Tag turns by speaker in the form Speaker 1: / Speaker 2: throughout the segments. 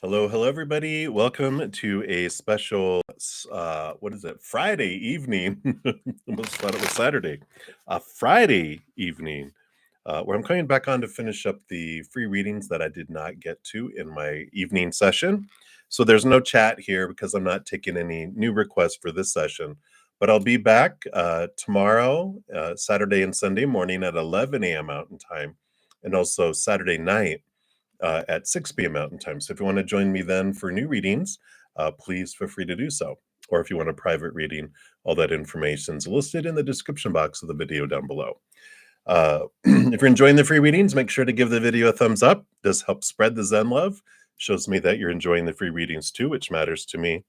Speaker 1: Hello, hello, everybody. Welcome to a special, what is it, Friday evening. Almost thought it was Saturday. A Friday evening, where I'm coming back on to finish up the free readings that I did not get to in my evening session. So there's no chat here because I'm not taking any new requests for this session. But I'll be back tomorrow, Saturday and Sunday morning at 11 a.m. Mountain Time, and also Saturday night at 6 p.m. Mountain Time. So if you want to join me then for new readings, please feel free to do so. Or if you want a private reading, all that information is listed in the description box of the video down below. If you're enjoying the free readings, make sure to give the video a thumbs up. This helps spread the Zen love. Shows me that you're enjoying the free readings too, which matters to me.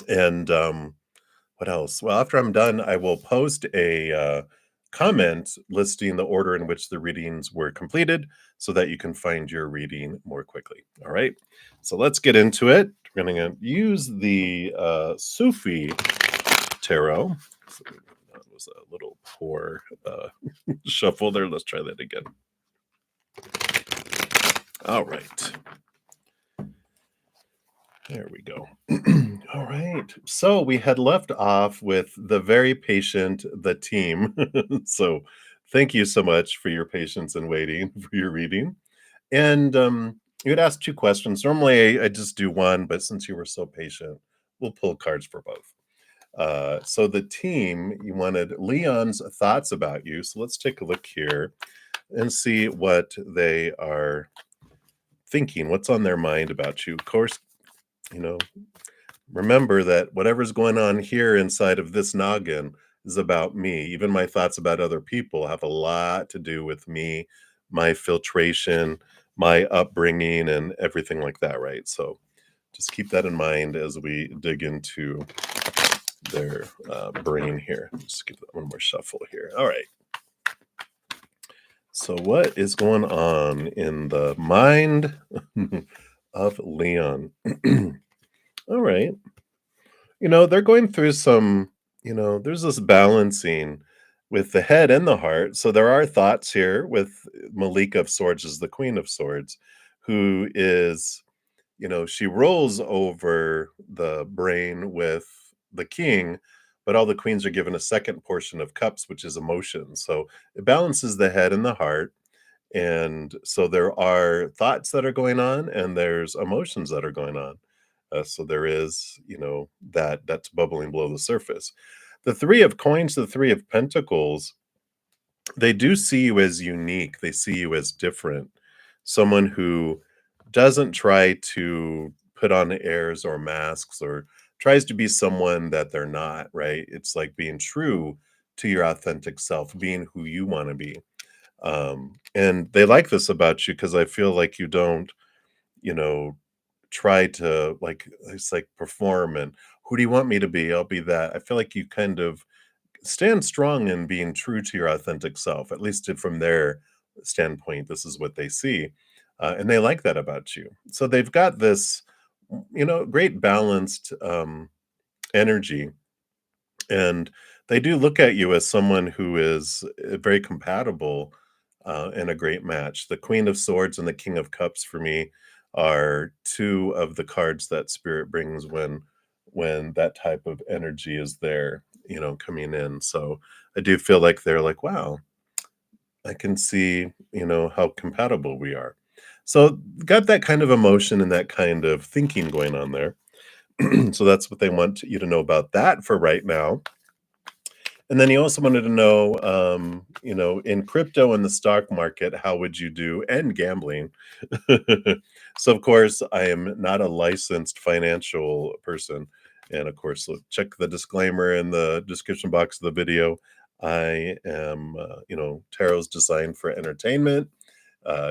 Speaker 1: And what else? Well, after I'm done, I will post a comment listing the order in which the readings were completed so that you can find your reading more quickly. All right, so let's get into it. We're going to use the Sufi Tarot. So that was a little poor shuffle there. Let's try that again. All right. There we go. All right. So we had left off with the very patient, the team. So thank you so much for your patience and waiting for your reading. And you had asked two questions. Normally I just do one, but since you were so patient, we'll pull cards for both. So the team, you wanted Leon's thoughts about you. So let's take a look here and see what they are thinking, what's on their mind about you. Of course, remember that whatever's going on here inside of this noggin is about me. Even my thoughts about other people have a lot to do with me, my filtration, my upbringing, and everything like that, right? So just keep that in mind as we dig into their brain here. Just give that one more shuffle here. All right. So what is going on in the mind of Leon? All right. They're going through some, there's this balancing with the head and the heart. So there are thoughts here with Malika of Swords as the Queen of Swords, who is, she rolls over the brain with the king, but all the queens are given a second portion of cups, which is emotion. So it balances the head and the heart. And so there are thoughts that are going on and there's emotions that are going on. So there is, that's bubbling below the surface. The Three of Coins, the Three of Pentacles, they do see you as unique. They see you as different. Someone who doesn't try to put on airs or masks or tries to be someone that they're not, right? It's like being true to your authentic self, being who you want to be. And they like this about you because I feel like you don't, you know, try to it's like perform and who do you want me to be? I'll be that. I feel like you kind of stand strong in being true to your authentic self, at least from their standpoint. This is what they see. And they like that about you. So they've got this, great balanced energy. And they do look at you as someone who is very compatible and a great match. The Queen of Swords and the King of Cups for me are two of the cards that Spirit brings when that type of energy is there, coming in. So I do feel like they're like, wow, I can see, how compatible we are. So got that kind of emotion and that kind of thinking going on there. So that's what they want you to know about that for right now. And then he also wanted to know, in crypto and the stock market, how would you do? And gambling. So, of course, I am not a licensed financial person. And of course, check the disclaimer in the description box of the video. I am, tarot's designed for entertainment.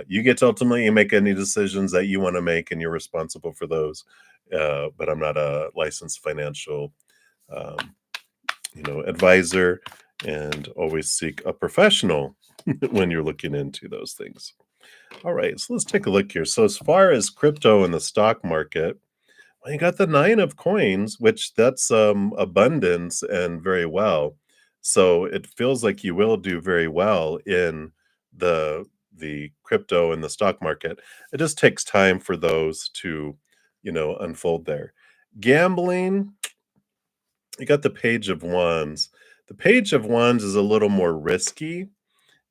Speaker 1: You get to ultimately make any decisions that you want to make, and you're responsible for those. But I'm not a licensed financial um, advisor, and always seek a professional when you're looking into those things. All right, so let's take a look here. So as far as crypto and the stock market, well, you got the Nine of Coins, which that's abundance and very well. So it feels like you will do very well in the crypto and the stock market. It just takes time for those to unfold there. Gambling, you got the Page of Wands. The Page of Wands is a little more risky,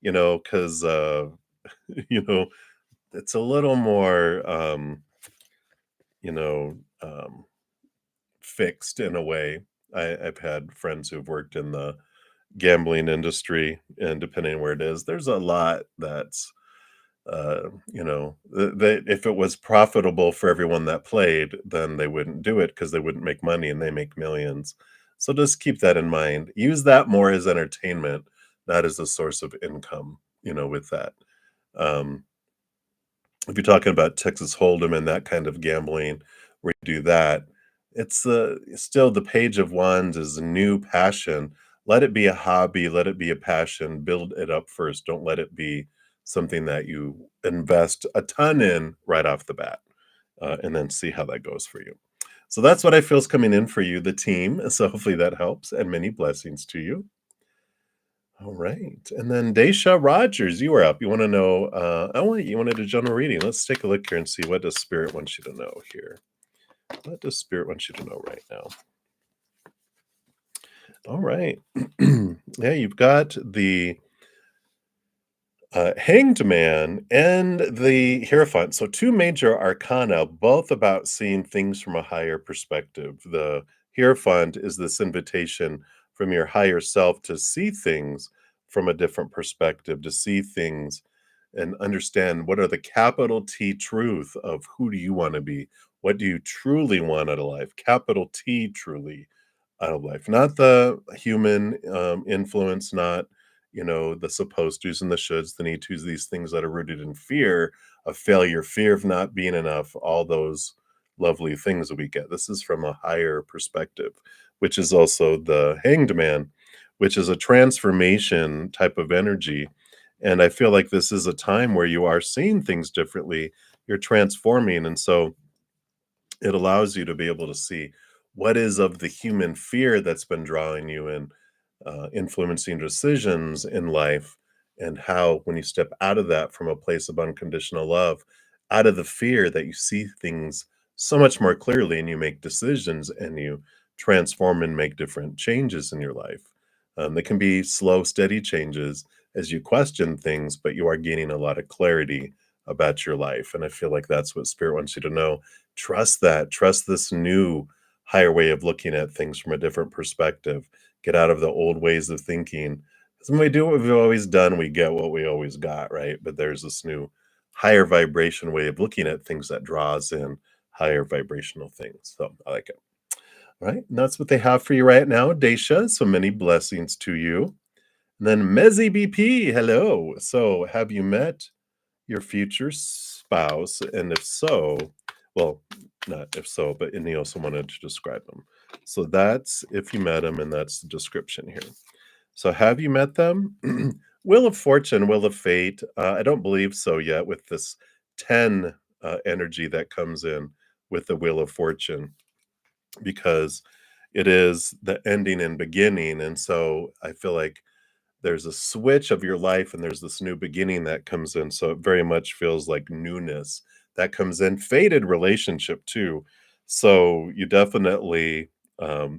Speaker 1: because you know, it's a little more, you know, um, fixed in a way. I've had friends who've worked in the gambling industry, and depending on where it is, there's a lot that's, that if it was profitable for everyone that played, then they wouldn't do it because they wouldn't make money and they make millions. So just keep that in mind. Use that more as entertainment, not as a source of income, with that. Um, if you're talking about Texas Hold'em and that kind of gambling where you do that, it's still the Page of Wands is a new passion. Let it be a hobby, let it be a passion, build it up first. Don't let it be something that you invest a ton in right off the bat, and then see how that goes for you. So that's what I feel is coming in for you, the team. So hopefully that helps, and many blessings to you. All right. And then Daisha Rogers, you are up. You want to know, you wanted a general reading. Let's take a look here and see what does Spirit want you to know here. What does Spirit want you to know right now? All right. Yeah, you've got the Hanged Man and the Hierophant. So, two major arcana, both about seeing things from a higher perspective. The Hierophant is this invitation from your higher self to see things from a different perspective, to see things and understand what are the capital T truth of who do you want to be? What do you truly want out of life? Capital T truly out of life, not the human influence, not the supposed tos and the shoulds, the need tos, these things that are rooted in fear of failure, fear of not being enough, all those lovely things that we get. This is from a higher perspective, which is also the Hanged Man, which is a transformation type of energy. And I feel like this is a time where you are seeing things differently. You're transforming. And so it allows you to be able to see what is of the human fear that's been drawing you in, influencing decisions in life, and how, when you step out of that from a place of unconditional love, out of the fear, that you see things so much more clearly and you make decisions and you transform and make different changes in your life. They can be slow, steady changes as you question things, but you are gaining a lot of clarity about your life. And I feel like that's what Spirit wants you to know. Trust that. Trust this new higher way of looking at things from a different perspective. Get out of the old ways of thinking. Because when we do what we've always done, we get what we always got, right? But there's this new higher vibration way of looking at things that draws in higher vibrational things. So I like it. All right. And that's what they have for you right now, Daisha. So many blessings to you. And then Mezzy BP, hello. So have you met your future spouse? And if so, well, not if so, but and he also wanted to describe them. So that's if you met him, and that's the description here. So have you met them? Wheel of Fortune, Wheel of Fate. I don't believe so yet with this 10 energy that comes in with the Wheel of Fortune, because it is the ending and beginning. And so I feel like there's a switch of your life and there's this new beginning that comes in. So it very much feels like newness that comes in. Faded relationship too. So you definitely,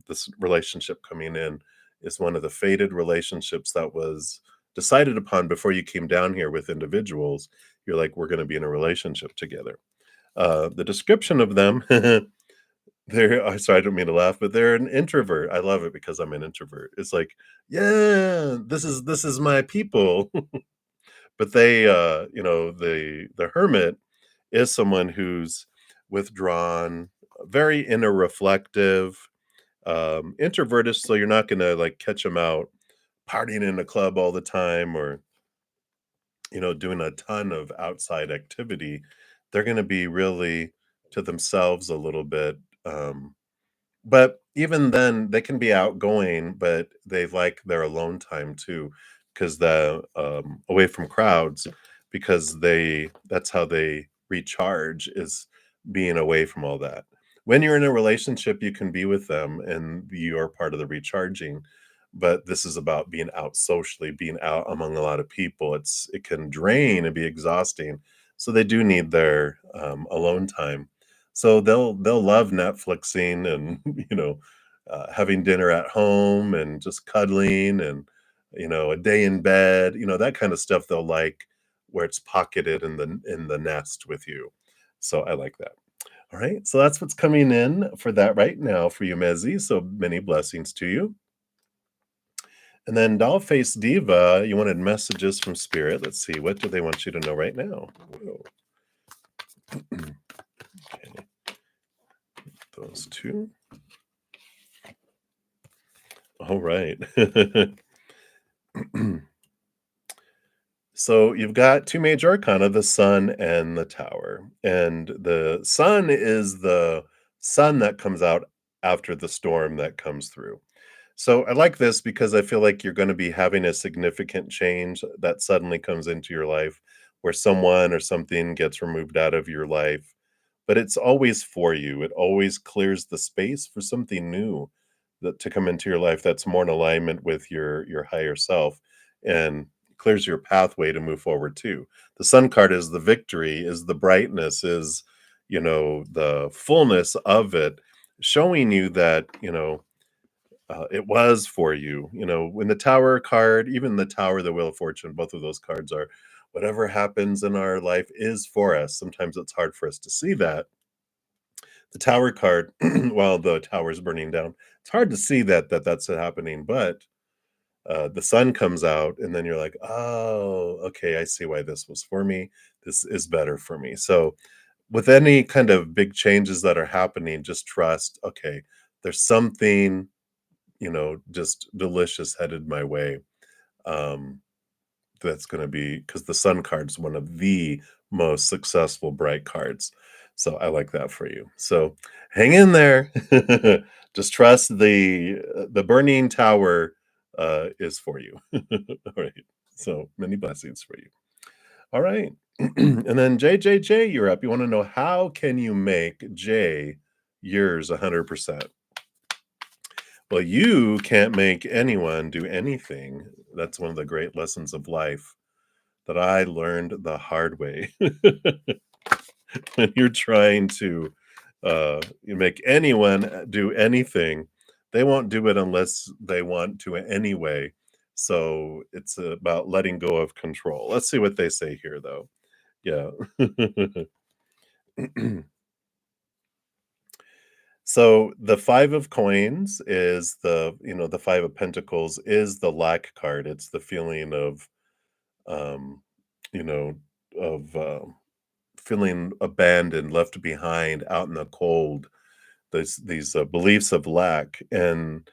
Speaker 1: this relationship coming in is one of the faded relationships that was decided upon before you came down here with individuals. You're like, we're going to be in a relationship together. The description of them, they're sorry, I don't mean to laugh, but they're an introvert. I love it because I'm an introvert. It's like, "Yeah, this is my people." But they, the hermit is someone who's withdrawn, very inner reflective, introverted, so you're not gonna, like, catch them out partying in a club all the time, or, doing a ton of outside activity. They're gonna be really to themselves a little bit, but even then, they can be outgoing, but they like their alone time too, because away from crowds, because that's how they recharge, is being away from all that. When you're in a relationship, you can be with them and you are part of the recharging, but this is about being out socially, being out among a lot of people. It can drain and be exhausting, so they do need their alone time. So they'll love Netflixing and, having dinner at home and just cuddling and, a day in bed, that kind of stuff they'll like where it's pocketed in the nest with you. So I like that. All right. So that's what's coming in for that right now for you, Mezzi. So many blessings to you. And then Dollface Diva, you wanted messages from Spirit. Let's see. What do they want you to know right now? Whoa. Okay, those two. All right. So you've got two major arcana, the sun and the tower. And the sun is the sun that comes out after the storm that comes through. So I like this because I feel like you're going to be having a significant change that suddenly comes into your life where someone or something gets removed out of your life, but it's always for you. It always clears the space for something new that to come into your life that's more in alignment with your higher self and clears your pathway to move forward too. The sun card is the victory, is the brightness, is the fullness of it, showing you that it was for you. When the Tower card, even the Tower, the Wheel of Fortune, both of those cards are whatever happens in our life is for us. Sometimes it's hard for us to see that. The Tower card, while the tower's burning down, it's hard to see that's happening, but the sun comes out, and then you're like, oh, okay, I see why this was for me. This is better for me. So, with any kind of big changes that are happening, just trust, okay, there's something just delicious headed my way. Um, that's going to be because the sun card's one of the most successful bright cards. So I like that for you. So hang in there. Just trust the burning tower is for you. All right. So many blessings for you. All right. And then JJJ, you're up. You want to know how can you make J yours 100%? Well, you can't make anyone do anything. That's one of the great lessons of life that I learned the hard way. When you're trying to you make anyone do anything, they won't do it unless they want to anyway. So it's about letting go of control. Let's see what they say here, though. Yeah. So the 5 of coins is the 5 of pentacles is the lack card. It's the feeling um, you know, of feeling abandoned, left behind, out in the cold. These beliefs of lack and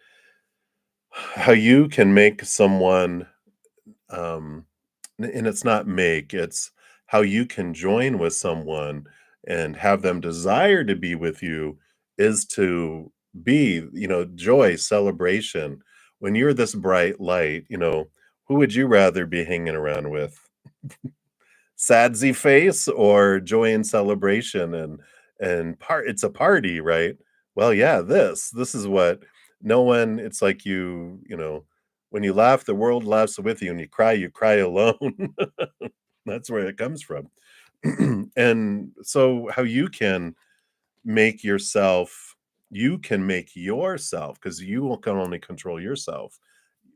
Speaker 1: how you can make someone um, and it's not make, it's how you can join with someone and have them desire to be with you is to be, joy, celebration. When you're this bright light, who would you rather be hanging around with? Sadsy face or joy and celebration and it's a party, right? Well, yeah, this is what no one it's like when you laugh, the world laughs with you, and you cry alone. That's where it comes from. And so how make yourself you can make yourself because can only control yourself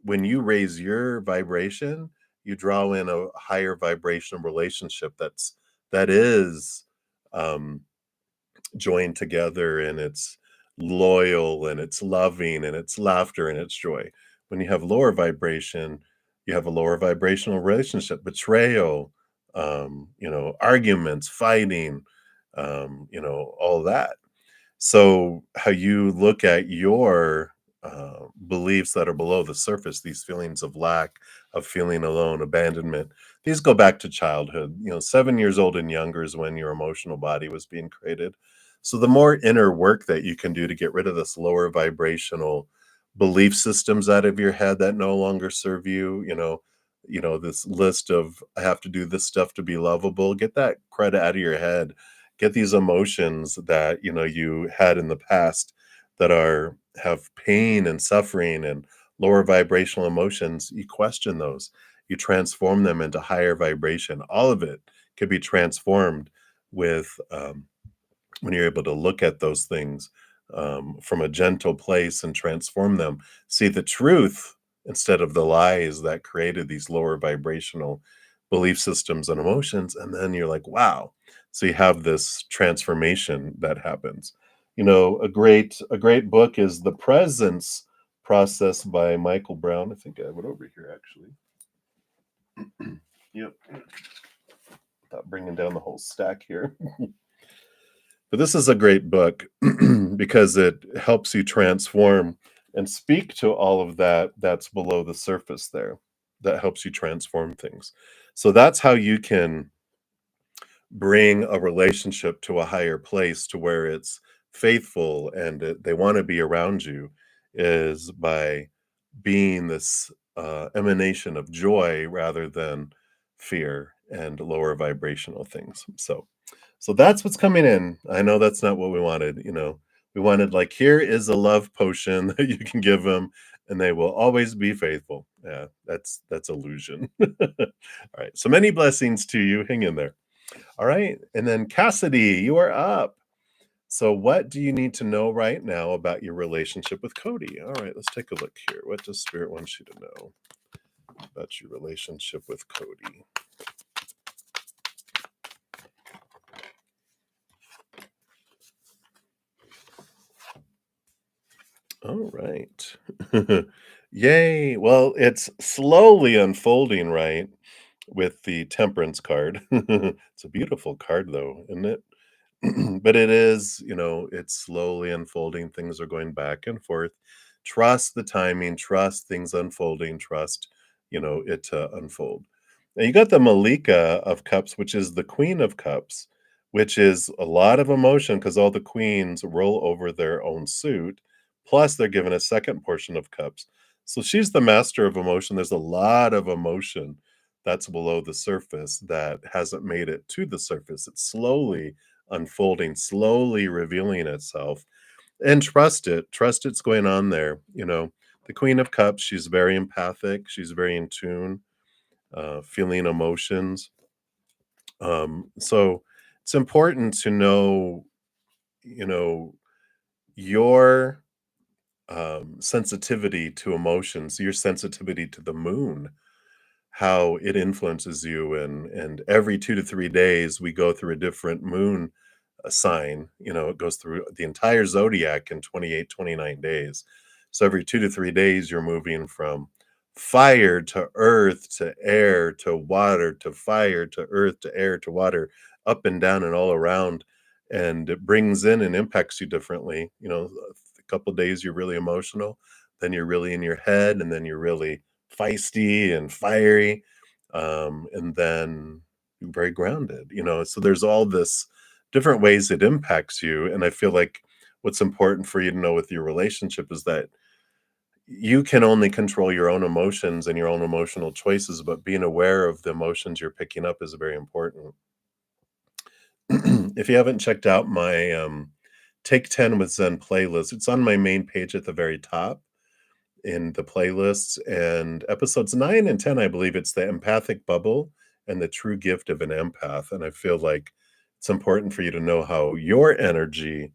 Speaker 1: when you raise your vibration, you draw in a higher vibrational relationship that is um, joined together and it's loyal and it's loving and it's laughter and it's joy. When you have lower vibration, you have a lower vibrational relationship, betrayal, arguments, fighting, all that. So, how you look at your beliefs that are below the surface, these feelings of lack, of feeling alone, abandonment, these go back to childhood. 7 years old and younger is when your emotional body was being created. So, the more inner work that you can do to get rid of this lower vibrational belief systems out of your head that no longer serve you, this list of I have to do this stuff to be lovable, get that credit out of your head, get these emotions that you had in the past that are have pain and suffering and lower vibrational emotions, you question those, you transform them into higher vibration. All of it could be transformed with when you're able to look at those things from a gentle place and transform them, see the truth instead of the lies that created these lower vibrational belief systems and emotions. And then you're like, wow. So you have this transformation that happens. A great book is The Presence Process by Michael Brown. I think I have it over here actually. Yep. Without bringing down the whole stack here. But this is a great book because it helps you transform and speak to all of that that's below the surface there. That helps you transform things. So that's how you can bring a relationship to a higher place to where it's faithful and they want to be around you is by being this emanation of joy rather than fear and lower vibrational things. So that's what's coming in. I know that's not what we wanted, you know. We wanted like here is a love potion that you can give them and they will always be faithful. Yeah, that's illusion. All right. So many blessings to you. Hang in there. All right. And then Cassidy, you are up. So what do you need to know right now about your relationship with Cody? All right, let's take a look here. What does Spirit want you to know about your relationship with Cody? All right. Yay. Well, it's slowly unfolding, right? With the Temperance card. It's a beautiful card, though, isn't it? But it is, it's slowly unfolding. Things are going back and forth. Trust the timing, trust things unfolding, trust, it to unfold. And you got the Malika of Cups, which is the Queen of Cups, which is a lot of emotion because all the queens roll over their own suit. Plus, they're given a second portion of cups. So she's the master of emotion. There's a lot of emotion that's below the surface that hasn't made it to the surface. It's slowly unfolding, slowly revealing itself. And trust it. Trust it's going on there. The Queen of Cups, she's very empathic. She's very in tune, feeling emotions. So it's important to know, you know, your sensitivity to emotions, your sensitivity to the moon, how it influences you. And every 2 to 3 days, we go through a different moon sign. It goes through the entire zodiac in 28, 29 days. So every 2 to 3 days, you're moving from fire to earth to air to water to fire to earth to air to water, up and down and all around. And it brings in and impacts you differently. A couple days you're really emotional, then you're really in your head, and then you're really feisty and fiery. And then you're very grounded. So there's all this different ways it impacts you. And I feel like what's important for you to know with your relationship is that you can only control your own emotions and your own emotional choices, but being aware of the emotions you're picking up is very important. If you haven't checked out my Take 10 with Zen playlist, it's on my main page at the very top in the playlists. And episodes 9 and 10, I believe it's the empathic bubble and the true gift of an empath. And I feel like it's important for you to know how your energy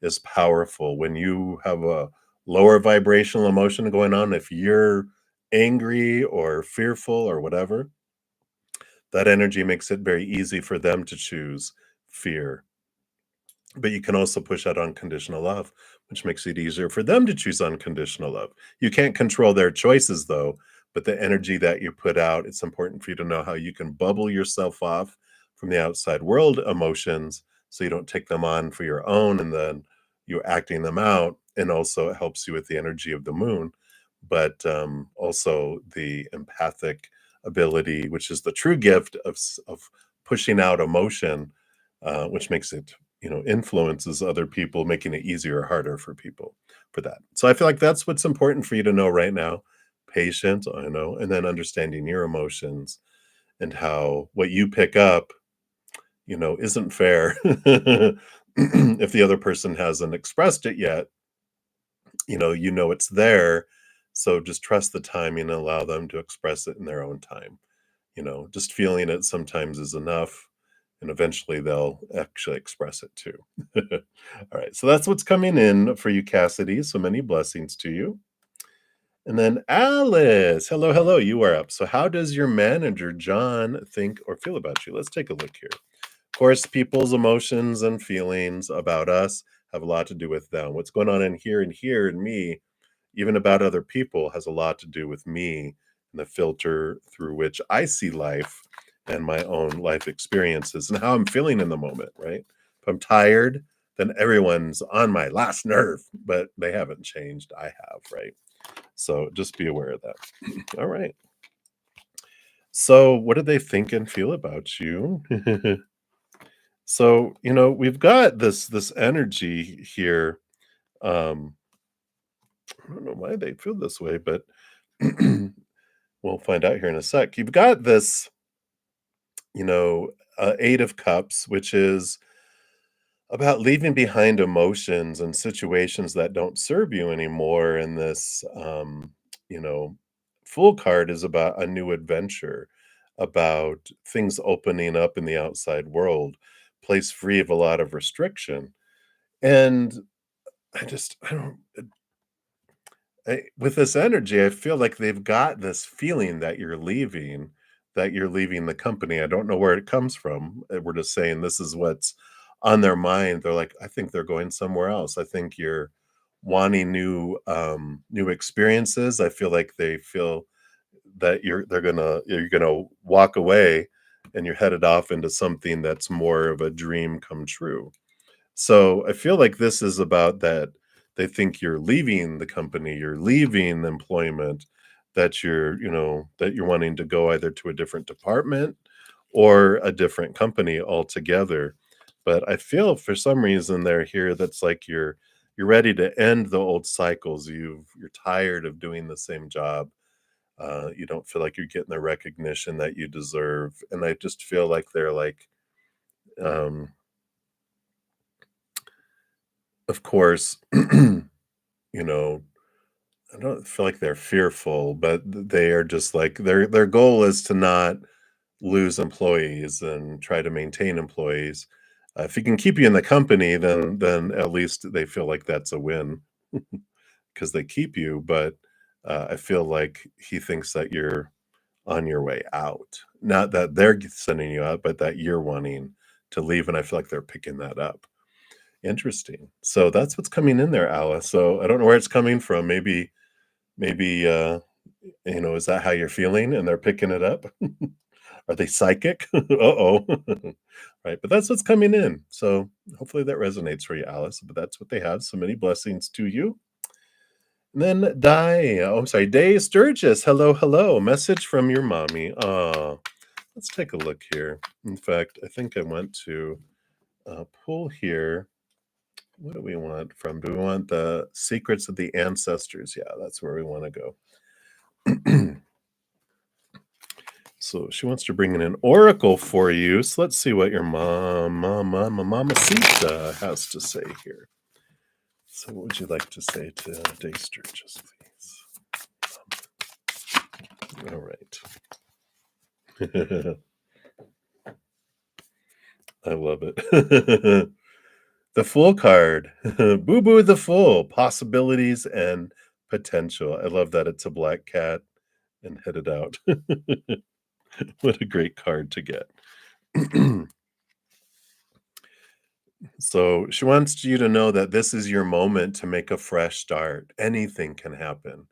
Speaker 1: is powerful when you have a lower vibrational emotion going on. If you're angry or fearful or whatever, that energy makes it very easy for them to choose fear. But you can also push out unconditional love, which makes it easier for them to choose unconditional love. You can't control their choices, though, but the energy that you put out, it's important for you to know how you can bubble yourself off from the outside world emotions so you don't take them on for your own and then you're acting them out. And also, it helps you with the energy of the moon, but also the empathic ability, which is the true gift of pushing out emotion, which makes it influences other people, making it easier or harder for people for that. So I feel like that's what's important for you to know right now. Patient, I know, and then understanding your emotions and how what you pick up, isn't fair. If the other person hasn't expressed it yet, it's there. So just trust the timing and allow them to express it in their own time. Just feeling it sometimes is enough. and eventually they'll actually express it too. All right, so that's what's coming in for you, Cassidy. So many blessings to you. And then Alice, hello, hello, you are up. So, how does your manager, John, think or feel about you? Let's take a look here. Of course, people's emotions and feelings about us have a lot to do with them. What's going on in here and me, even about other people, has a lot to do with me and the filter through which I see life and my own life experiences and how I'm feeling in the moment, right? If I'm tired, then everyone's on my last nerve, but they haven't changed. I have, right? So just be aware of that. All right. So, what do they think and feel about you? So, we've got this energy here. Um, I don't know why they feel this way, but we'll find out here in a sec. You've got this, Eight of Cups, which is about leaving behind emotions and situations that don't serve you anymore. And this, you know, Full card is about a new adventure, about things opening up in the outside world, place free of a lot of restriction. And I don't, with this energy, I feel like they've got this feeling that you're leaving the company. I don't know where it comes from. We're just saying this is what's on their mind. They're like, I think they're going somewhere else. I think you're wanting new experiences. I feel like they feel that you're gonna walk away and you're headed off into something that's more of a dream come true. So I feel like this is about that they think you're leaving the company, you're leaving employment, that you're wanting to go either to a different department or a different company altogether. But I feel for some reason they're here that's like you're ready to end the old cycles. You're tired of doing the same job. You don't feel like you're getting the recognition that you deserve. And I just feel like they're like, um, of course, you know, I don't feel like they're fearful, but they are just like their goal is to not lose employees and try to maintain employees. If he can keep you in the company, then at least they feel like that's a win because they keep you. But I feel like he thinks that you're on your way out, not that they're sending you out, but that you're wanting to leave. And I feel like they're picking that up. Interesting. So that's what's coming in there, Alice. So I don't know where it's coming from. Maybe, is that how you're feeling and they're picking it up? Are they psychic? Uh-oh. Right, but that's what's coming in. So hopefully that resonates for you, Alice. But that's what they have. So many blessings to you. And then I'm sorry, Day Sturgis. Hello, hello. Message from your mommy. Let's take a look here. In fact, I think I went to pull here. What do we want from? Do we want the secrets of the ancestors? Yeah, that's where we want to go. So she wants to bring in an oracle for you. So let's see what your mamacita has to say here. So what would you like to say to Day Sturgis, please? All right. I love it. The Fool card. Boo Boo the Fool. Possibilities and potential. I love that it's a black cat and headed out. What a great card to get. So she wants you to know that this is your moment to make a fresh start. Anything can happen.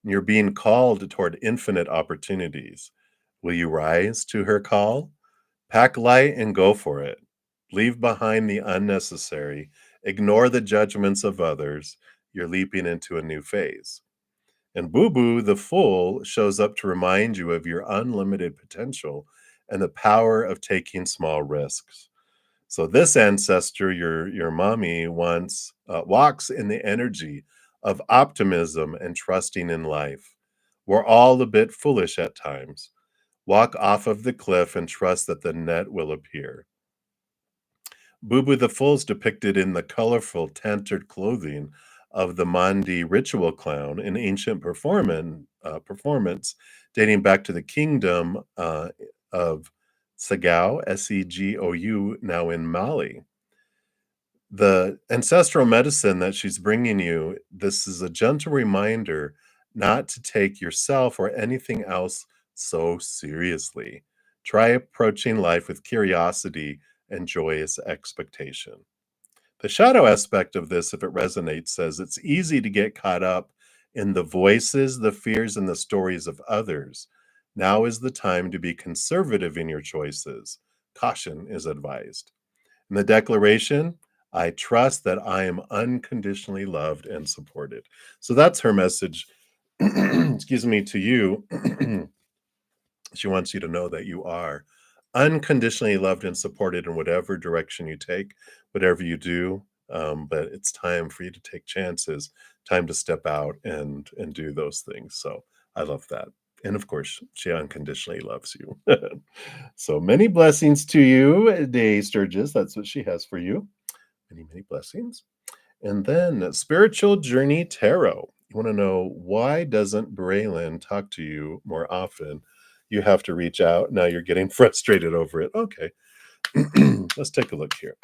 Speaker 1: You're being called toward infinite opportunities. Will you rise to her call? Pack light and go for it. Leave behind the unnecessary. Ignore the judgments of others. You're leaping into a new phase. And Boo Boo, the Fool, shows up to remind you of your unlimited potential and the power of taking small risks. So this ancestor, your mommy, once walks in the energy of optimism and trusting in life. We're all a bit foolish at times. Walk off of the cliff and trust that the net will appear. Bubu the Fool is depicted in the colorful tantered clothing of the Mandi ritual clown, an ancient performance dating back to the kingdom of Segou, Segou, now in Mali. The ancestral medicine that she's bringing you, this is a gentle reminder not to take yourself or anything else so seriously. Try approaching life with curiosity and joyous expectation. The shadow aspect of this, if it resonates, says it's easy to get caught up in the voices, the fears, and the stories of others. Now is the time to be conservative in your choices. Caution is advised. In the declaration, I trust that I am unconditionally loved and supported. So that's her message, excuse me, to you. She wants you to know that you are unconditionally loved and supported in whatever direction you take, whatever you do. But it's time for you to take chances, time to step out and do those things. So I love that. And of course, she unconditionally loves you. So many blessings to you, Day Sturgis. That's what she has for you. Many, many blessings. And then Spiritual Journey Tarot. You want to know, why doesn't Braylon talk to you more often? You have to reach out. Now you're getting frustrated over it. Okay. Let's take a look here.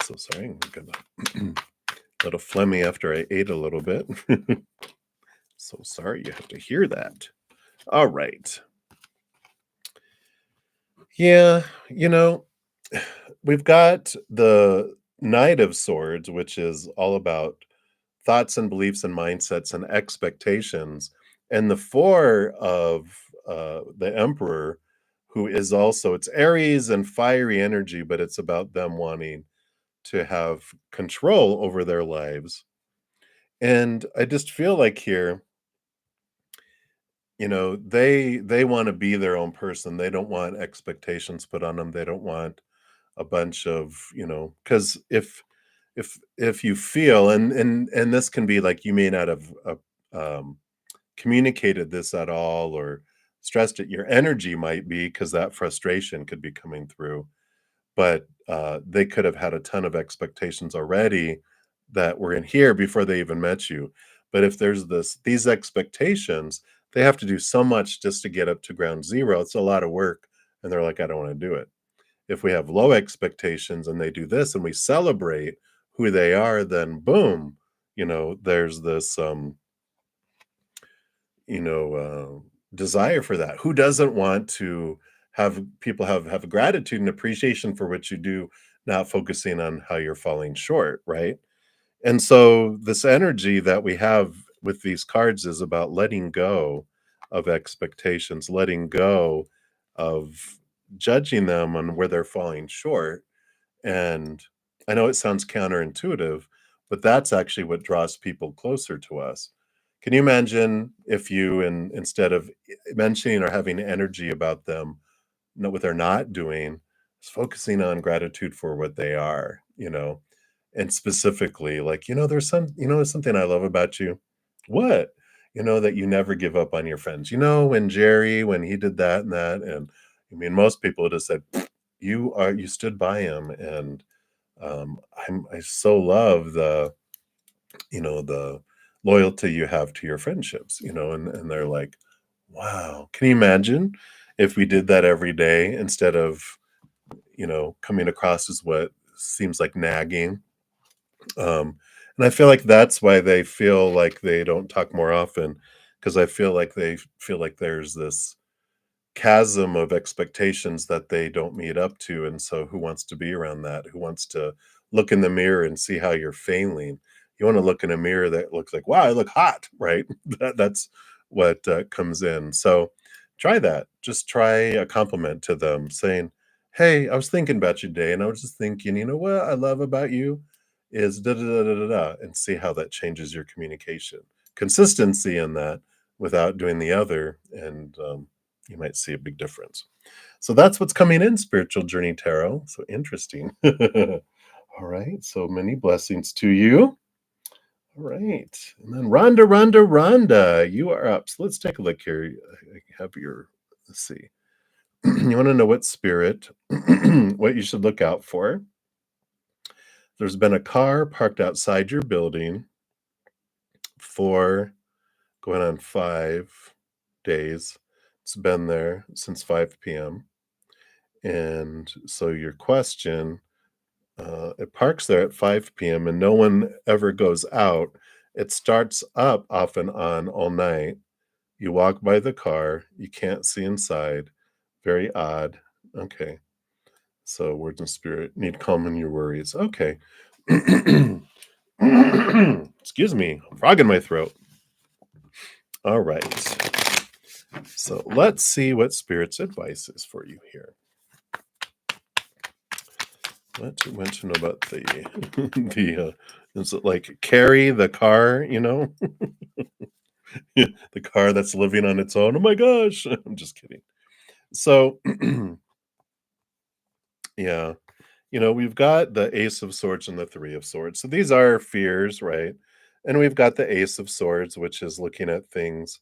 Speaker 1: So sorry. I'm gonna a little phlegmy after I ate a little bit. So sorry you have to hear that. All right. Yeah, you know, we've got the Knight of Swords, which is all about thoughts and beliefs and mindsets and expectations, and the Four of the Emperor, who is also, it's Aries and fiery energy, but it's about them wanting to have control over their lives. And I just feel like here, they want to be their own person. They don't want expectations put on them. They don't want a bunch of, because if you feel, and this can be like, you may not have communicated this at all or stressed it, your energy might be, because that frustration could be coming through, but they could have had a ton of expectations already that were in here before they even met you. But if there's these expectations, they have to do so much just to get up to ground zero. It's a lot of work, and they're like, I don't want to do it. If we have low expectations and they do this and we celebrate who they are, then boom, there's this desire for that. Who doesn't want to have people have gratitude and appreciation for what you do, not focusing on how you're falling short, right? And so this energy that we have with these cards is about letting go of expectations, letting go of judging them on where they're falling short. And I know it sounds counterintuitive, but that's actually what draws people closer to us. Can you imagine if you, instead of mentioning or having energy about them, know what they're not doing, is focusing on gratitude for what they are, and specifically, like, there's something I love about you. What? That you never give up on your friends. When Jerry, when he did that and that, and I mean, most people would have said, you stood by him, and I so love the loyalty you have to your friendships, and they're like, wow, can you imagine if we did that every day instead of, coming across as what seems like nagging? And I feel like that's why they feel like they don't talk more often, because I feel like they feel like there's this chasm of expectations that they don't meet up to, and so who wants to be around that? Who wants to look in the mirror and see how you're failing? You wanna look in a mirror that looks like, "Wow, I look hot," right? That's what, comes in. So, try that. Just try a compliment to them saying, "Hey, I was thinking about you today, and I was just thinking, you know what I love about you is da da da da da da," and see how that changes your communication. Consistency in that without doing the other, and, you might see a big difference. So that's what's coming in, Spiritual Journey Tarot. So interesting. All right. So many blessings to you. All right. And then Rhonda, you are up. So let's take a look here. I have let's see. You want to know what spirit, what you should look out for. There's been a car parked outside your building for going on 5 days. It's been there since 5 p.m. And so your question, it parks there at 5 p.m. and no one ever goes out. It starts up off and on all night. You walk by the car, you can't see inside. Very odd. Okay. So words and spirit need calm in your worries. Okay. Excuse me, frog in my throat. All right. So let's see what spirit's advice is for you here. What do you want to know about the is it like carry the car, the car that's living on its own. Oh my gosh. I'm just kidding. So yeah, we've got the Ace of Swords and the Three of Swords. So these are fears, right? And we've got the Ace of Swords, which is looking at things,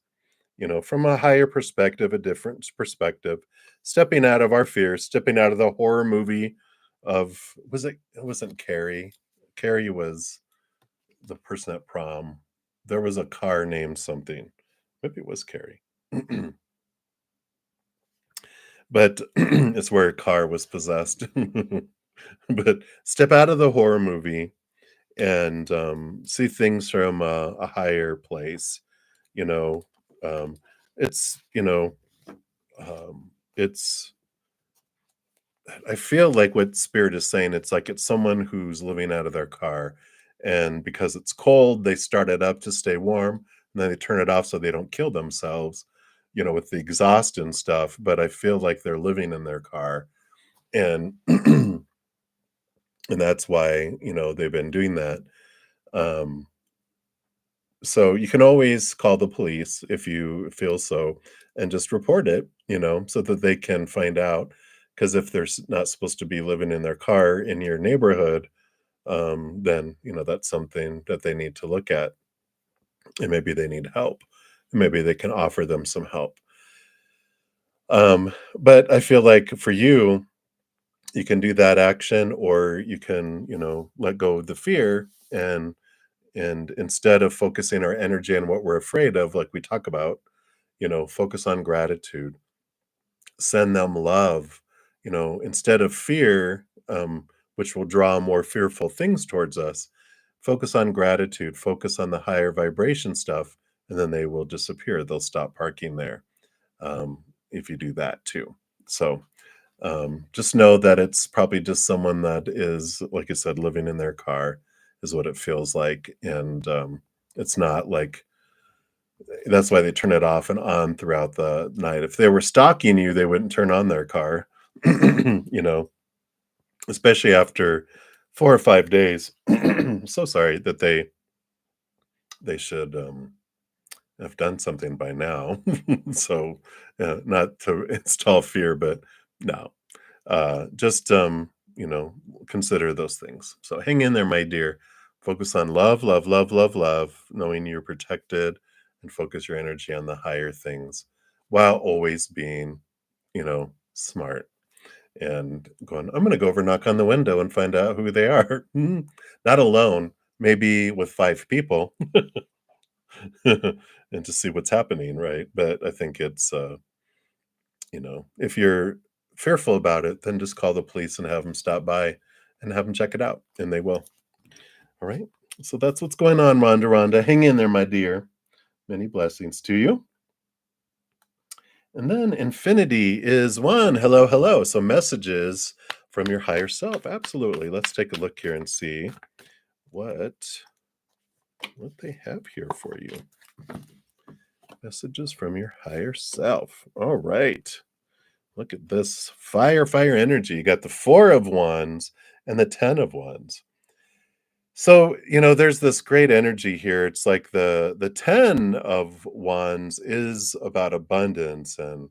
Speaker 1: from a higher perspective, a different perspective, stepping out of our fears, stepping out of the horror movie of it wasn't Carrie. Carrie was the person at prom. There was a car named something. Maybe it was Carrie. But it's where a car was possessed. But step out of the horror movie and see things from a higher place. You know, um, it's it's. I feel like what Spirit is saying. It's like it's someone who's living out of their car, and because it's cold, they start it up to stay warm, and then they turn it off so they don't kill themselves. With the exhaust and stuff. But I feel like they're living in their car, and and that's why they've been doing that. Um, So you can always call the police if you feel so and just report it, so that they can find out. Because if they're not supposed to be living in their car in your neighborhood, then, that's something that they need to look at. And maybe they need help. Maybe they can offer them some help. But I feel like for you can do that action or you can, let go of the fear and instead of focusing our energy on what we're afraid of, like we talk about, focus on gratitude, send them love, instead of fear, which will draw more fearful things towards us, focus on gratitude, focus on the higher vibration stuff, and then they will disappear. They'll stop parking there if you do that too. So just know that it's probably just someone that is, like I said, living in their car is what it feels like. And it's not like that's why they turn it off and on throughout the night. If they were stalking you, they wouldn't turn on their car, you know, especially after 4 or 5 days. So sorry that they should have done something by now. So not to install fear, but no, just consider those things. So hang in there, my dear. Focus on love, love, love, love, love, knowing you're protected, and focus your energy on the higher things while always being, smart and going, I'm going to go over, knock on the window and find out who they are. Not alone, maybe with 5 people and to see what's happening. Right. But I think it's, if you're fearful about it, then just call the police and have them stop by and have them check it out, and they will. All right. So that's what's going on, Rhonda. Rhonda, hang in there, my dear. Many blessings to you. And then infinity is one. Hello, hello. So messages from your higher self. Absolutely. Let's take a look here and see what they have here for you. Messages from your higher self. All right. Look at this fire, fire energy. You got the Four of Wands and the Ten of Wands. So, there's this great energy here. It's like the 10 of wands is about abundance and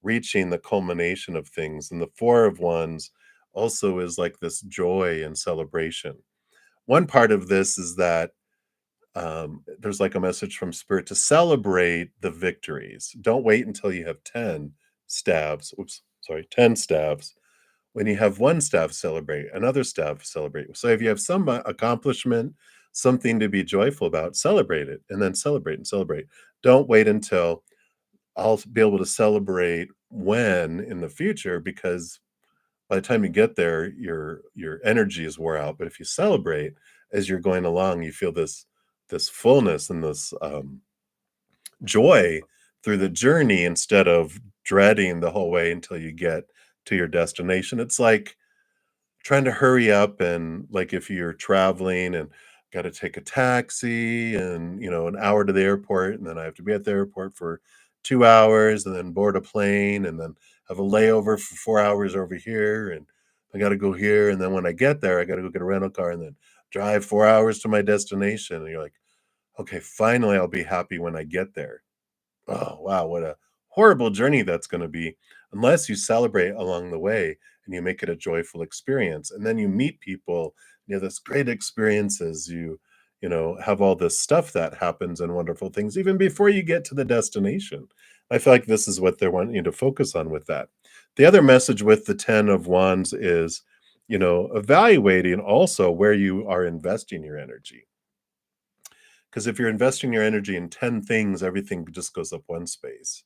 Speaker 1: reaching the culmination of things. And the 4 of wands also is like this joy and celebration. One part of this is that there's like a message from spirit to celebrate the victories. Don't wait until you have 10 stabs. Oops, sorry, 10 stabs. When you have one staff, celebrate, another staff, celebrate. So if you have some accomplishment, something to be joyful about, celebrate it, and then celebrate and celebrate. Don't wait until I'll be able to celebrate when in the future because by the time you get there, your energy is wore out. But if you celebrate as you're going along, you feel this fullness and this joy through the journey instead of dreading the whole way until you get to your destination. It's like trying to hurry up and like if you're traveling and got to take a taxi and an hour to the airport and then I have to be at the airport for 2 hours and then board a plane and then have a layover for 4 hours over here and I got to go here and then when I get there I got to go get a rental car and then drive 4 hours to my destination and you're like, "Okay, finally I'll be happy when I get there." Oh, wow, what a horrible journey that's gonna be unless you celebrate along the way and you make it a joyful experience, and then you meet people, you have this great experiences, you have all this stuff that happens and wonderful things even before you get to the destination. I feel like this is what they want you to focus on with that. The other message with the 10 of wands is, evaluating also where you are investing your energy. Because if you're investing your energy in 10 things, everything just goes up one space.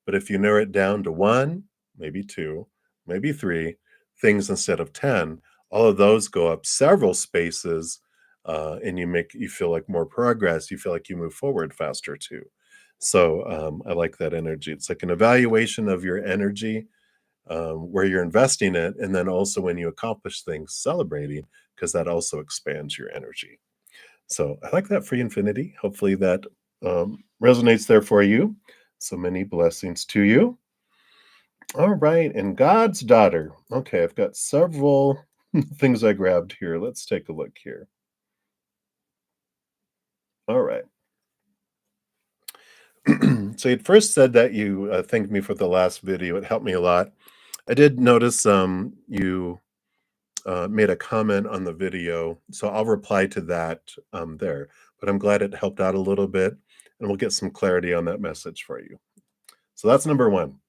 Speaker 1: But if you narrow it down to one, maybe two, maybe three things instead of 10, all of those go up several spaces and you feel like more progress. You feel like you move forward faster too. So I like that energy. It's like an evaluation of your energy, where you're investing it. And then also when you accomplish things, celebrating, because that also expands your energy. So I like that free infinity. Hopefully that resonates there for you. So many blessings to you. All right. And God's daughter. Okay. I've got several things I grabbed here. Let's take a look here. All right. So you'd first said that you thanked me for the last video. It helped me a lot. I did notice you made a comment on the video, so I'll reply to that there. But I'm glad it helped out a little bit, and we'll get some clarity on that message for you. So that's number one.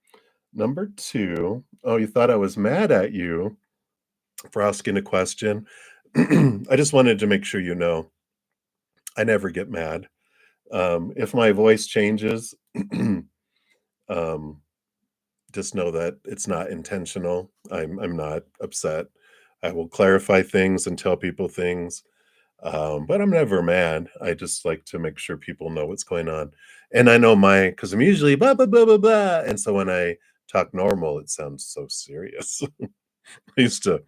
Speaker 1: Number two, oh, you thought I was mad at you for asking a question. I just wanted to make sure you know I never get mad. If my voice changes, um, just know that it's not intentional. I'm not upset. I will clarify things and tell people things. But I'm never mad. I just like to make sure people know what's going on. And I know because I'm usually blah, blah, blah, blah, blah. And so when I talk normal, it sounds so serious. I used to,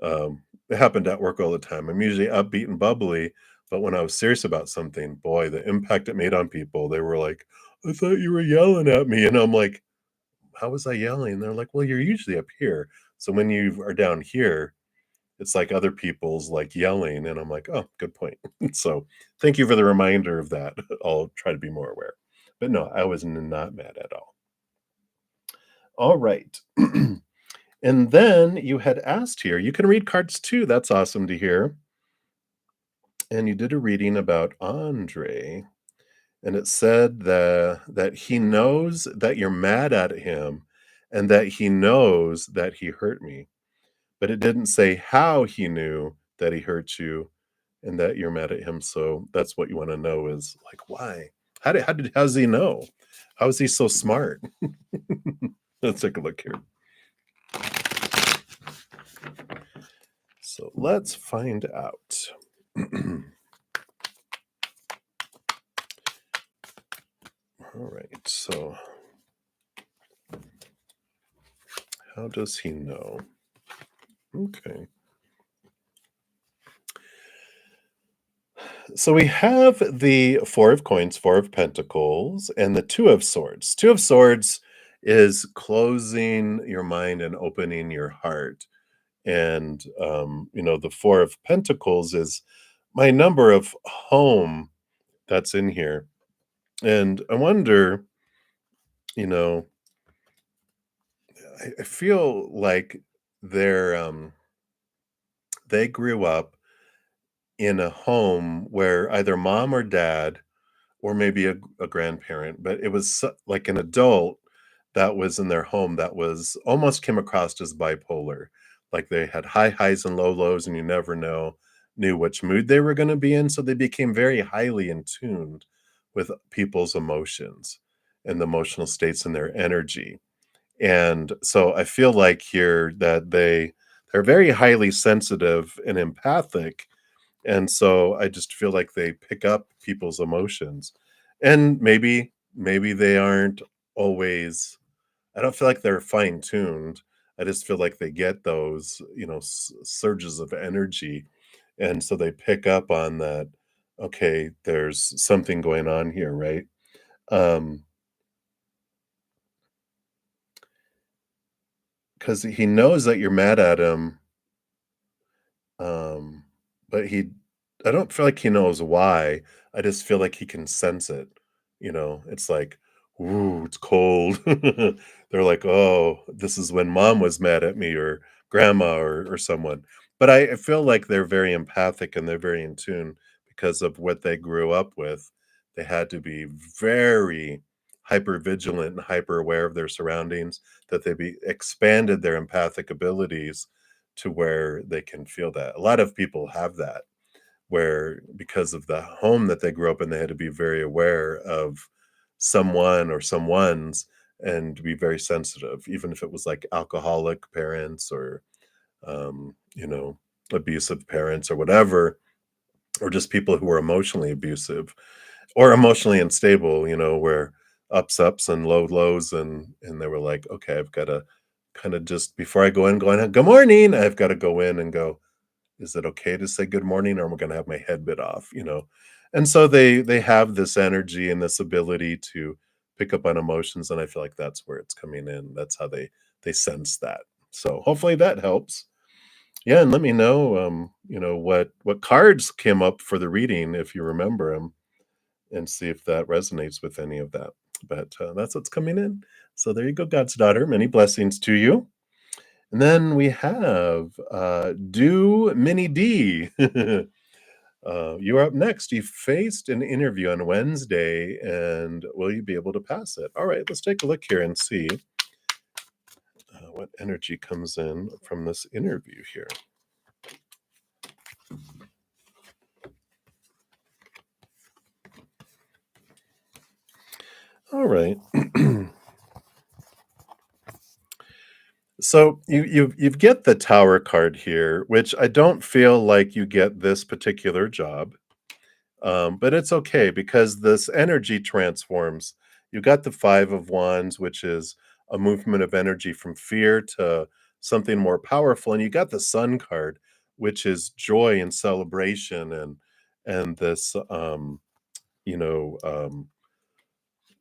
Speaker 1: it happened at work all the time. I'm usually upbeat and bubbly. But when I was serious about something, boy, the impact it made on people, they were like, I thought you were yelling at me. And I'm like, how was I yelling? And they're like, well, you're usually up here. So when you are down here, it's like other people's like yelling, and I'm like, "Oh, good point." So, thank you for the reminder of that. I'll try to be more aware. But no, I was not mad at all. All right. And then you had asked here, you can read cards too. That's awesome to hear. And you did a reading about Andre, and it said that he knows that you're mad at him and that he knows that he hurt me. But it didn't say how he knew that he hurt you and that you're mad at him, so that's what you wanna know is, like, why? How does he know? How is he so smart? Let's take a look here. So, let's find out. Alright, so how does he know? Okay. So we have the Four of Coins, Four of Pentacles, and the Two of Swords. Two of Swords is closing your mind and opening your heart. And, the Four of Pentacles is my number of home that's in here. And I wonder, you know, I feel like they're, they grew up in a home where either mom or dad or maybe a grandparent, but it was like an adult that was in their home that was almost came across as bipolar. Like they had high highs and low lows, and you never knew which mood they were going to be in. So they became very highly in tuned with people's emotions. and the emotional states and their energy. And so I feel like here that they're very highly sensitive and empathic, and so I just feel like they pick up people's emotions. And maybe they aren't always, I don't feel like they're fine-tuned. I just feel like they get those, surges of energy, and so they pick up on that, okay, there's something going on here, right? Um, because he knows that you're mad at him. Um, but I don't feel like he knows why. I just feel like he can sense it. It's like, "Ooh, it's cold." They're like, "Oh, this is when mom was mad at me or grandma or someone." But I feel like they're very empathic and they're very in tune because of what they grew up with. They had to be very hyper vigilant and hyper aware of their surroundings, that they be expanded their empathic abilities to where they can feel that. A lot of people have that, where because of the home that they grew up in, they had to be very aware of someone or someone's, and to be very sensitive, even if it was like alcoholic parents or, um, you know, abusive parents or whatever, or just people who were emotionally abusive or emotionally unstable, where ups and lows, and they were like, okay, I've got to kind of just before I go in, going, good morning, I've got to go in and go, is it okay to say good morning or am I gonna have my head bit off? And so they have this energy and this ability to pick up on emotions, and I feel like that's where it's coming in. That's how they sense that. So hopefully that helps. Yeah, and let me know, what cards came up for the reading if you remember them, and see if that resonates with any of that. But that's what's coming in. So there you go, God's daughter. Many blessings to you. And then we have Do Mini D. You're up next. You faced an interview on Wednesday, and will you be able to pass it? All right, let's take a look here and see what energy comes in from this interview here. All right. So you get the Tower card here, which I don't feel like you get this particular job. But it's okay because this energy transforms. You got the Five of Wands, which is a movement of energy from fear to something more powerful, and you got the Sun card, which is joy and celebration and this you know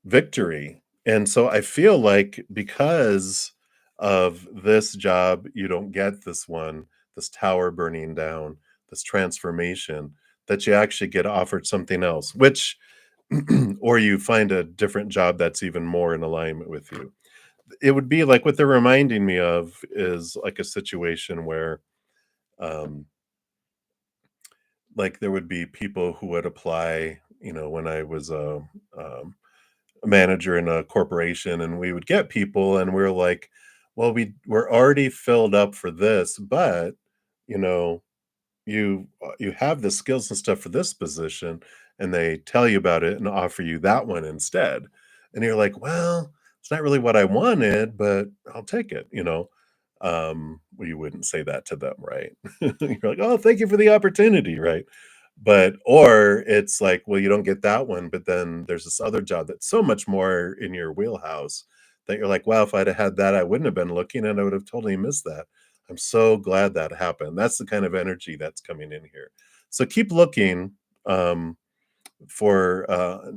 Speaker 1: victory. And so I feel like because of this job, you don't get this one, this tower burning down, this transformation, that you actually get offered something else, which or you find a different job that's even more in alignment with you. It would be like what they're reminding me of is like a situation where um like there would be people who would apply, when I was a manager in a corporation, and we would get people and we're like, well, we're already filled up for this, but you know you have the skills and stuff for this position, and they tell you about it and offer you that one instead, and you're like, well, it's not really what I wanted, but I'll take it. Well, you wouldn't say that to them, right? You're like, oh, thank you for the opportunity, right? But or it's like, well, you don't get that one, but then there's this other job that's so much more in your wheelhouse that you're like, wow, if I'd have had that, I wouldn't have been looking and I would have totally missed that. I'm so glad that happened. That's the kind of energy that's coming in here. So keep looking for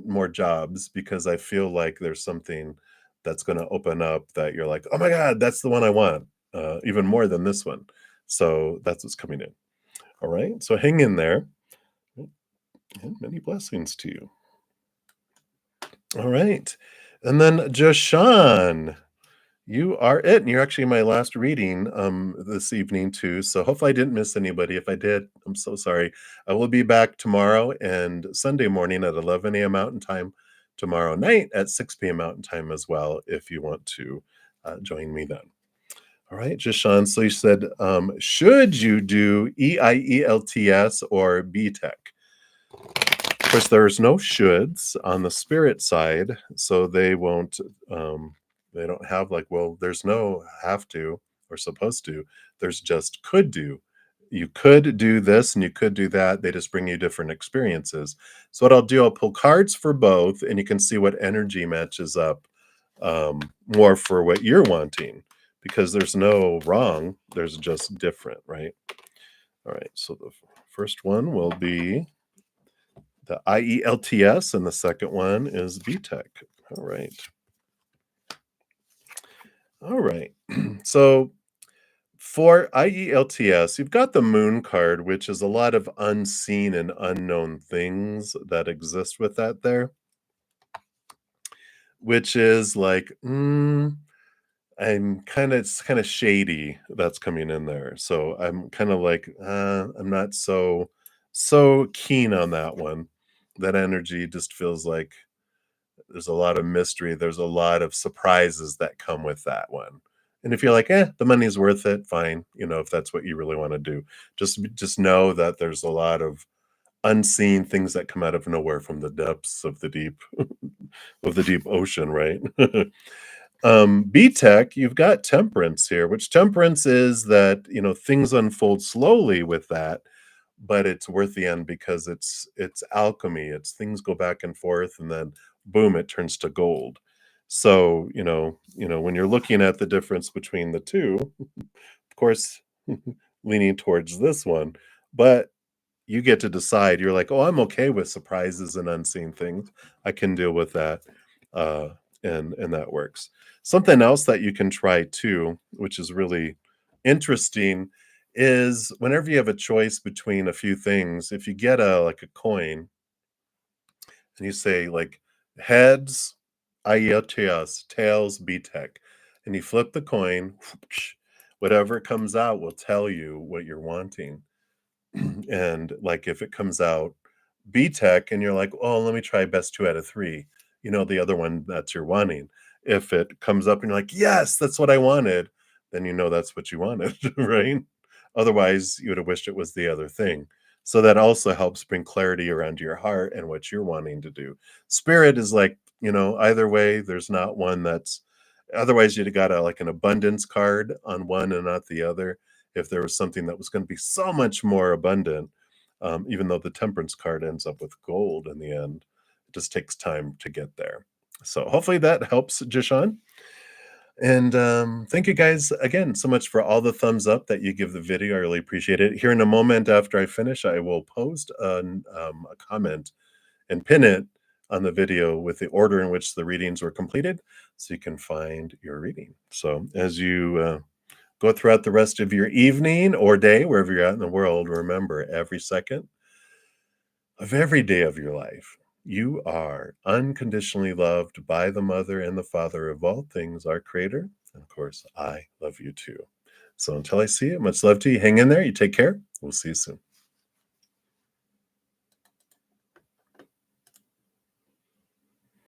Speaker 1: more jobs, because I feel like there's something that's going to open up that you're like, oh my God, that's the one I want, even more than this one. So that's what's coming in. All right. So hang in there. And many blessings to you. All right. And then Joshan, you are it. And you're actually my last reading this evening too. So hopefully I didn't miss anybody. If I did, I'm so sorry. I will be back tomorrow and Sunday morning at 11 a.m. Mountain Time, tomorrow night at 6 p.m. Mountain Time as well, if you want to join me then. All right, Joshan. So you said, should you do EIELTS or BTEC? Of course, there's no shoulds on the spirit side, so they won't, they don't have like, well, there's no have to or supposed to. There's just could do. You could do this and you could do that. They just bring you different experiences. So what I'll do, I'll pull cards for both, and you can see what energy matches up more for what you're wanting, because there's no wrong. There's just different, right? All right. So the first one will be the IELTS, and the second one is VTech. All right. All right. So for IELTS, you've got the moon card, which is a lot of unseen and unknown things that exist with that there, which is like, I'm kind of, it's kind of shady that's coming in there. So I'm kind of like, I'm not so keen on that one. That energy just feels like there's a lot of mystery, there's a lot of surprises that come with that one. And if you're like, the money's worth it, fine, if that's what you really wanna do. Just know that there's a lot of unseen things that come out of nowhere from the depths of the deep of the deep ocean, right? B-Tech, you've got temperance here, which temperance is that, things unfold slowly with that, but it's worth the end because it's alchemy. It's things go back and forth and then boom, it turns to gold. So, when you're looking at the difference between the two, of course, leaning towards this one, but you get to decide. You're like, "Oh, I'm okay with surprises and unseen things. I can deal with that." Uh, and that works. Something else that you can try too, which is really interesting, is whenever you have a choice between a few things, if you get a coin and you say like heads, IELTS, tails, B-Tech, and you flip the coin, whatever comes out will tell you what you're wanting. And like if it comes out B-Tech and you're like, "Oh, let me try best 2 out of 3," the other one that you're wanting. If it comes up and you're like, "Yes, that's what I wanted," then that's what you wanted, right? Otherwise, you would have wished it was the other thing. So that also helps bring clarity around your heart and what you're wanting to do. Spirit is like, either way, there's not one that's otherwise you'd have got like an abundance card on one and not the other. If there was something that was going to be so much more abundant, even though the temperance card ends up with gold in the end, it just takes time to get there. So hopefully that helps, Jishan. And thank you guys again so much for all the thumbs up that you give the video. I really appreciate it. Here in a moment after I finish, I will post a comment and pin it on the video with the order in which the readings were completed so you can find your reading. So as you go throughout the rest of your evening or day, wherever you're at in the world, remember every second of every day of your life, you are unconditionally loved by the mother and the father of all things, our creator. And of course, I love you too. So until I see you, much love to you. Hang in there. You take care. We'll see you soon.